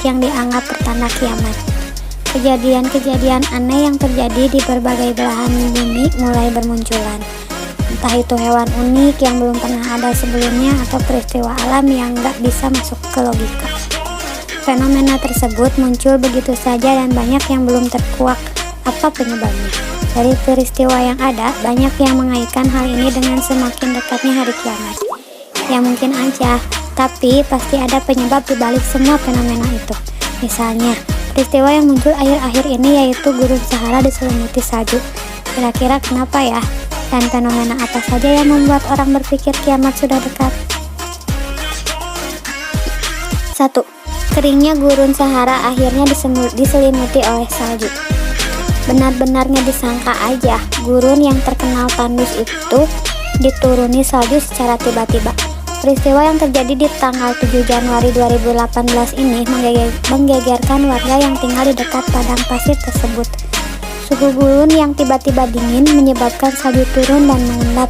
yang dianggap pertanda kiamat. Kejadian-kejadian aneh yang terjadi di berbagai belahan bumi mulai bermunculan. Entah itu hewan unik yang belum pernah ada sebelumnya atau peristiwa alam yang gak bisa masuk ke logika. Fenomena tersebut muncul begitu saja dan banyak yang belum terkuak apa penyebabnya. Dari peristiwa yang ada, banyak yang mengaitkan hal ini dengan semakin dekatnya hari kiamat. Ya mungkin aja, tapi pasti ada penyebab di balik semua fenomena itu. Misalnya, peristiwa yang muncul akhir-akhir ini yaitu gurun Sahara diselimuti salju. Kira-kira kenapa ya? Dan fenomena apa saja yang membuat orang berpikir kiamat sudah dekat? 1. Keringnya gurun Sahara akhirnya diselimuti oleh salju. Benar-benarnya disangka aja gurun yang terkenal tandus itu dituruni salju secara tiba-tiba. Peristiwa yang terjadi di tanggal 7 Januari 2018 ini menggegerkan warga yang tinggal di dekat padang pasir tersebut. Suhu gurun yang tiba-tiba dingin menyebabkan salju turun dan mengendap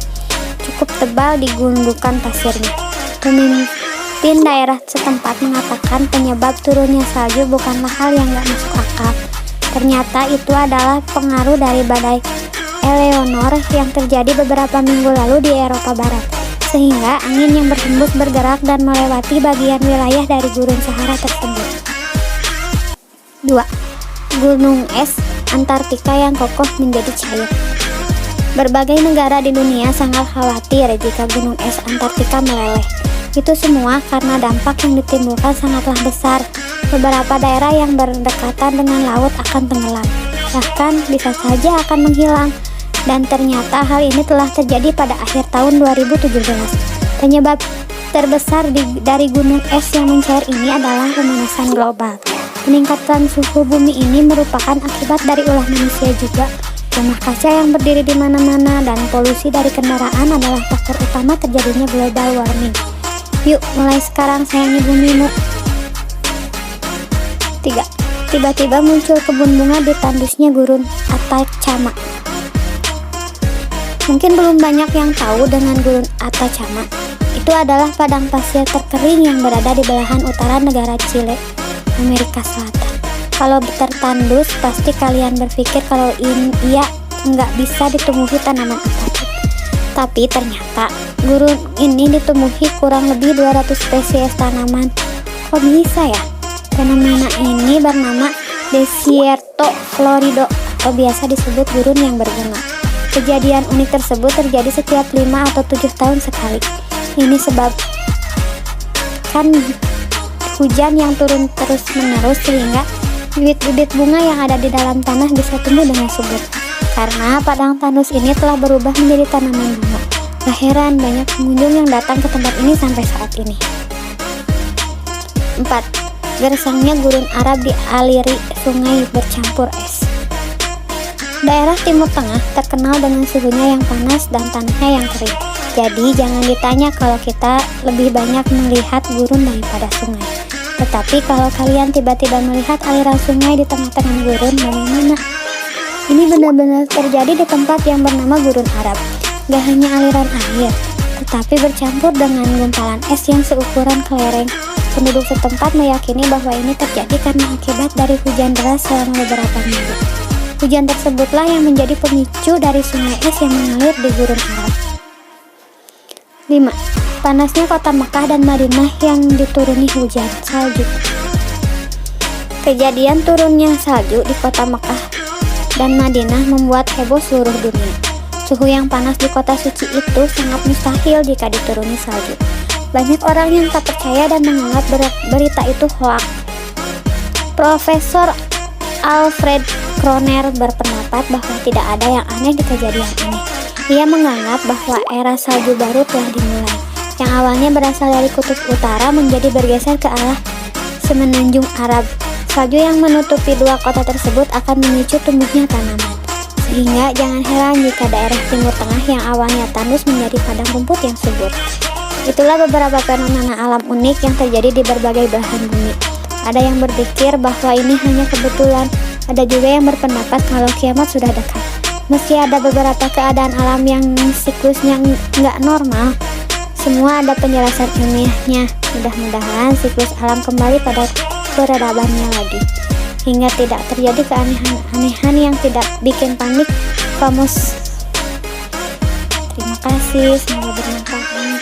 cukup tebal di gundukan pasirnya. Pemimpin daerah setempat mengatakan penyebab turunnya salju bukanlah hal yang gak masuk akal. Ternyata itu adalah pengaruh dari badai Eleanor yang terjadi beberapa minggu lalu di Eropa Barat, sehingga angin yang berhembus bergerak dan melewati bagian wilayah dari gurun Sahara tersebut. 2. Gunung es Antartika yang kokoh menjadi cair. Berbagai negara di dunia sangat khawatir jika gunung es Antartika meleleh. Itu semua karena dampak yang ditimbulkan sangatlah besar. Beberapa daerah yang berdekatan dengan laut akan tenggelam, bahkan bisa saja akan menghilang. Dan ternyata hal ini telah terjadi pada akhir tahun 2017. Penyebab terbesar dari gunung es yang mencair ini adalah pemanasan global. Peningkatan suhu bumi ini merupakan akibat dari ulah manusia juga. Rumah kaca yang berdiri di mana-mana dan polusi dari kendaraan adalah faktor utama terjadinya global warming. Yuk, mulai sekarang sayangi bumimu. 3. Tiba-tiba muncul kebun bunga di tandusnya gurun Atacama. Mungkin belum banyak yang tahu dengan gurun Atacama. Itu adalah padang pasir terkering yang berada di belahan utara negara Chile, Amerika Selatan. Kalau tertandus, pasti kalian berpikir kalau ia nggak bisa ditumbuhi tanaman apapun. Tapi ternyata gurun ini ditumbuhi kurang lebih 200 spesies tanaman. Kok bisa ya? Fenomena ini bernama Desierto Florido atau biasa disebut gurun yang berbunga. Kejadian unik tersebut terjadi setiap 5 atau 7 tahun sekali. Ini sebabkan hujan yang turun terus-menerus sehingga bibit-bibit bunga yang ada di dalam tanah bisa tumbuh dengan subur. Karena padang tandus ini telah berubah menjadi tanaman bunga. Gak heran banyak pengunjung yang datang ke tempat ini sampai saat ini. 4. Gersangnya gurun Arab dialiri sungai bercampur es. Daerah Timur Tengah terkenal dengan suhunya yang panas dan tanahnya yang kering. Jadi jangan ditanya kalau kita lebih banyak melihat gurun daripada sungai. Tetapi kalau kalian tiba-tiba melihat aliran sungai di tengah-tengah gurun, bagaimana? Ini benar-benar terjadi di tempat yang bernama Gurun Arab. Gak hanya aliran air, tetapi bercampur dengan gumpalan es yang seukuran kelereng. Penduduk setempat meyakini bahwa ini terjadi karena akibat dari hujan deras selama beberapa minggu. Hujan tersebutlah yang menjadi pemicu dari sungai es yang mengalir di Gurun Arab. 5. Panasnya kota Mekah dan Madinah yang dituruni hujan salju. Kejadian turunnya salju di kota Mekah dan Madinah membuat heboh seluruh dunia. Suhu yang panas di kota suci itu sangat mustahil jika dituruni salju. Banyak orang yang tak percaya dan menganggap berita itu hoaks. Profesor Alfred Kroner berpendapat bahwa tidak ada yang aneh di kejadian ini. Ia menganggap bahwa era salju baru telah dimulai, yang awalnya berasal dari kutub utara menjadi bergeser ke arah semenanjung Arab. Salju yang menutupi dua kota tersebut akan memicu tumbuhnya tanaman. Sehingga jangan heran jika daerah Timur Tengah yang awalnya tandus menjadi padang rumput yang subur. Itulah beberapa fenomena alam unik yang terjadi di berbagai belahan bumi. Ada yang berpikir bahwa ini hanya kebetulan, ada juga yang berpendapat kalau kiamat sudah dekat. Meski ada beberapa keadaan alam yang siklusnya nggak normal, semua ada penjelasan ilmiahnya. Mudah-mudahan siklus alam kembali pada peradabannya lagi, hingga tidak terjadi keanehan-anehan yang tidak bikin panik kamus. Terima kasih, semoga bermanfaat.